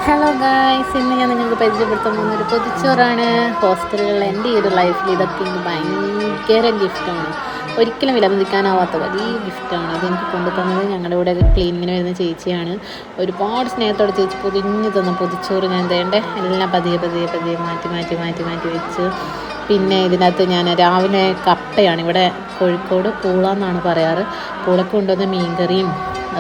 Hello guys, ഇന്ന് ഞാൻ നിങ്ങൾക്ക് പരിചയപ്പെടുത്താൻ പോകുന്നൊരു പൊതിച്ചോറാണ്. ഹോസ്റ്റലുകളിൽ എൻ്റെ ഈ ഒരു ലൈഫിൽ ഇതൊക്കെ എനിക്ക് ഭയങ്കര ഗിഫ്റ്റാണ്. ഒരിക്കലും വിലമതിക്കാനാവാത്ത വലിയ ഗിഫ്റ്റാണ്. ഇതെനിക്ക് കൊണ്ടു തന്നത് ഞങ്ങളുടെ ഇവിടെ ക്ലീനിങ്ങിന് വരുന്ന ചേച്ചിയാണ്. ഒരുപാട് സ്നേഹത്തോടെ ചേച്ചി പൊതിഞ്ഞ് തന്ന പൊതിച്ചോറ് ഞാൻ തേണ്ടേ എല്ലാം പതിയെ മാറ്റി വെച്ച്. പിന്നെ ഇതിനകത്ത് ഞാൻ രാവിലെ കപ്പയാണ്, ഇവിടെ കോഴിക്കോട് പൂള എന്നാണ് പറയാറ്, പൂളക്ക് കൊണ്ടുവന്ന മീൻകറിയും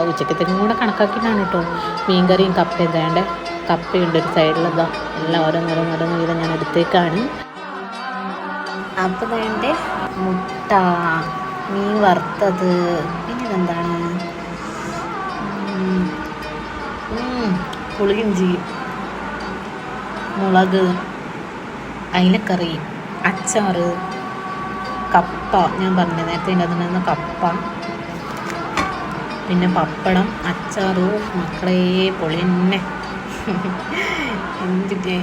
ഉച്ചക്കത്തേക്കും കൂടെ കണക്കാക്കിയിട്ടാണ് കേട്ടോ മീൻകറിയും കപ്പയും തേണ്ടേ. കപ്പയുണ്ട് ഒരു സൈഡിലതാ, എല്ലാം ഓരോന്നോരോന്നോരോന്ന് വീതം ഞാൻ എടുത്തേക്കാണ്. അപ്പോൾ വേണ്ടേ മുട്ട, മീൻ വറുത്തത്, പിന്നെ ഇതെന്താണ് പുളിയിഞ്ചി, മുളക്, അയിലക്കറി, അച്ചാറ്, കപ്പ ഞാൻ പറഞ്ഞു നേരത്തെ അതിനകത്ത് കപ്പ, പിന്നെ പപ്പടം, അച്ചാറ്. മക്കളെ പൊളി തന്നെ.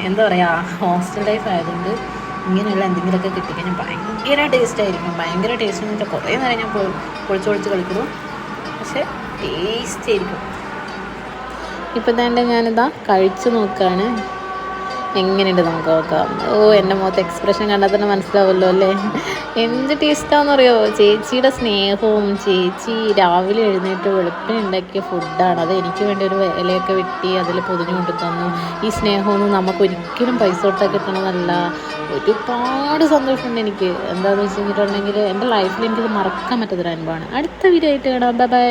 എന്താ പറയുക, ഹോസ്റ്റൽ ലൈഫ് ആയതുകൊണ്ട് ഇങ്ങനെയുള്ള എന്തെങ്കിലുമൊക്കെ കിട്ടിക്കഴിഞ്ഞാൽ ഭയങ്കര ടേസ്റ്റ് ആയിരിക്കും. ഭയങ്കര ടേസ്റ്റ് എന്ന് വെച്ചാൽ കുറേ നേരം ഞാൻ പൊളിച്ച് കളിക്കുന്നു, പക്ഷെ ടേസ്റ്റ് ആയിരിക്കും. ഇപ്പം തന്നെ ഞാനിതാ കഴിച്ച് നോക്കുകയാണ്, എങ്ങനെയുണ്ട് നമുക്ക് നോക്കാം. എൻ്റെ മുഖത്ത് എക്സ്പ്രഷൻ കണ്ടാൽ തന്നെ മനസ്സിലാവുമല്ലോ അല്ലേ എന്ത് ടേസ്റ്റാണെന്ന് ചേച്ചിയുടെ സ്നേഹവും. ചേച്ചി രാവിലെ എഴുന്നേറ്റ് വെളുപ്പിന് ഉണ്ടാക്കിയ ഫുഡാണ് അത്. എനിക്ക് വേണ്ടി ഒരു ഇലയൊക്കെ വെട്ടി അതിൽ പൊതിഞ്ഞു കൊണ്ടു തന്നു. ഈ സ്നേഹമൊന്നും നമുക്കൊരിക്കലും പൈസ കൊടുത്താൽ കിട്ടണമെന്നല്ല. ഒരുപാട് സന്തോഷമുണ്ട് എനിക്ക്. എന്താണെന്ന് വെച്ച് കഴിഞ്ഞിട്ടുണ്ടെങ്കിൽ എൻ്റെ ലൈഫിൽ എനിക്കിത് മറക്കാൻ പറ്റാത്തൊരു അനുഭവമാണ്. അടുത്ത വീഡിയോ ആയിട്ട് കാണാം. ബൈ.